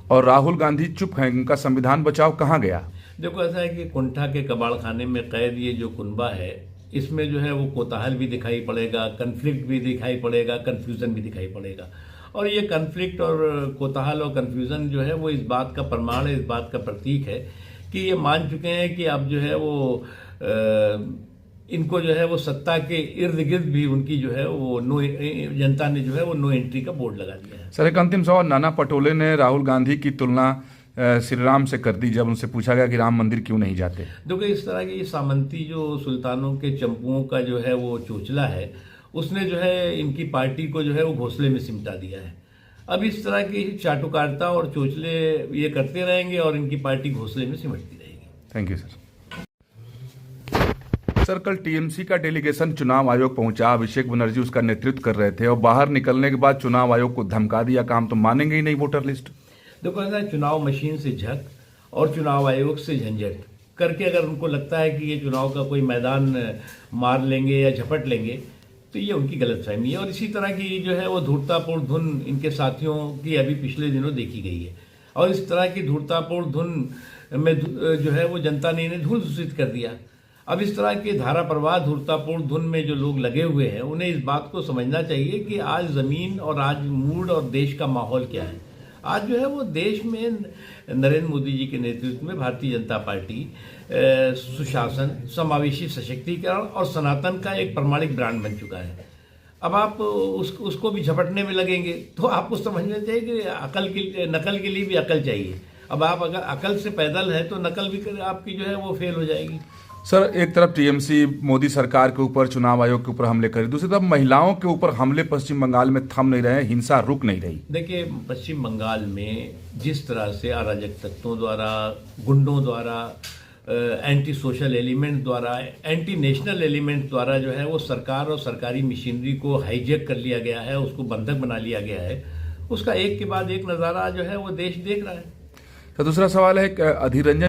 और राहुल गांधी चुप हैं, उनका संविधान बचाओ कहाँ गया? देखो, ऐसा है कि कुंठा के कबाड़ खाने में कैद ये जो कुनबा है, इसमें जो है वो कोताहल भी दिखाई पड़ेगा, कन्फ्लिक्ट भी दिखाई पड़ेगा, कन्फ्यूज़न भी दिखाई पड़ेगा। और ये कन्फ्लिक्ट और कोताहल और कन्फ्यूज़न जो है वो इस बात का प्रमाण है, इस बात का प्रतीक है कि ये मान चुके हैं कि अब जो है वो इनको जो है वो सत्ता के इर्द गिर्द भी उनकी जो है वो जनता ने जो है वो नो एंट्री का बोर्ड लगा दिया है। सर, एक अंतिम सवाल। नाना पटोले ने राहुल गांधी की तुलना श्री राम से कर दी जब उनसे पूछा गया कि राम मंदिर क्यों नहीं जाते। देखो, इस तरह की सामंती जो सुल्तानों के चंपुओं का जो है वो चोचला है, उसने जो है इनकी पार्टी को जो है वो घोंसले में सिमटा दिया है। अब इस तरह की चाटुकारिता और चोचले ये करते रहेंगे और इनकी पार्टी घोंसले में सिमटती रहेगी। Thank you sir. सर, कल टीएमसी का डेलीगेशन चुनाव आयोग पहुंचा। अभिषेक बनर्जी उसका नेतृत्व कर रहे थे और बाहर निकलने के बाद चुनाव आयोग को धमका दिया, काम तो मानेंगे ही नहीं वोटर लिस्ट। देखो, ऐसा चुनाव मशीन से झक और चुनाव आयोग से झंझट करके अगर उनको लगता है कि ये चुनाव का कोई मैदान मार लेंगे या झपट लेंगे, तो ये उनकी गलतफहमी है। और इसी तरह की जो है वो धूर्तापूर्ण धुन इनके साथियों की अभी पिछले दिनों देखी गई है। और इस तरह की धूर्तापूर्ण धुन में जो है वो जनता ने इन्हें धूल दूषित कर दिया। अब इस तरह के धारा प्रवाह धूर्तापूर्ण धुन में जो लोग लगे हुए हैं, उन्हें इस बात को समझना चाहिए कि आज ज़मीन और आज मूड और देश का माहौल क्या है। आज जो है वो देश में नरेंद्र मोदी जी के नेतृत्व में भारतीय जनता पार्टी सुशासन, समावेशी सशक्तिकरण और सनातन का एक प्रमाणिक ब्रांड बन चुका है। अब आप उसको भी झपटने में लगेंगे तो आपको समझना चाहिए कि नकल के लिए भी अकल चाहिए। अब आप अगर अकल से पैदल है तो नकल भी आपकी जो है वो फेल हो जाएगी। सर, एक तरफ टीएमसी मोदी सरकार के ऊपर, चुनाव आयोग के ऊपर हमले करे, दूसरी तरफ महिलाओं के ऊपर हमले पश्चिम बंगाल में थम नहीं रहे, हिंसा रुक नहीं रही। देखिए, पश्चिम बंगाल में जिस तरह से अराजक तत्वों द्वारा, गुंडों द्वारा, एंटी सोशल एलिमेंट द्वारा, एंटी नेशनल एलिमेंट द्वारा जो है वो सरकार और सरकारी मशीनरी को हाईजैक कर लिया गया है, उसको बंधक बना लिया गया है, उसका एक के बाद एक नज़ारा जो है वो देश देख रहा है। तो दूसरा सवाल है, अधीर रंजन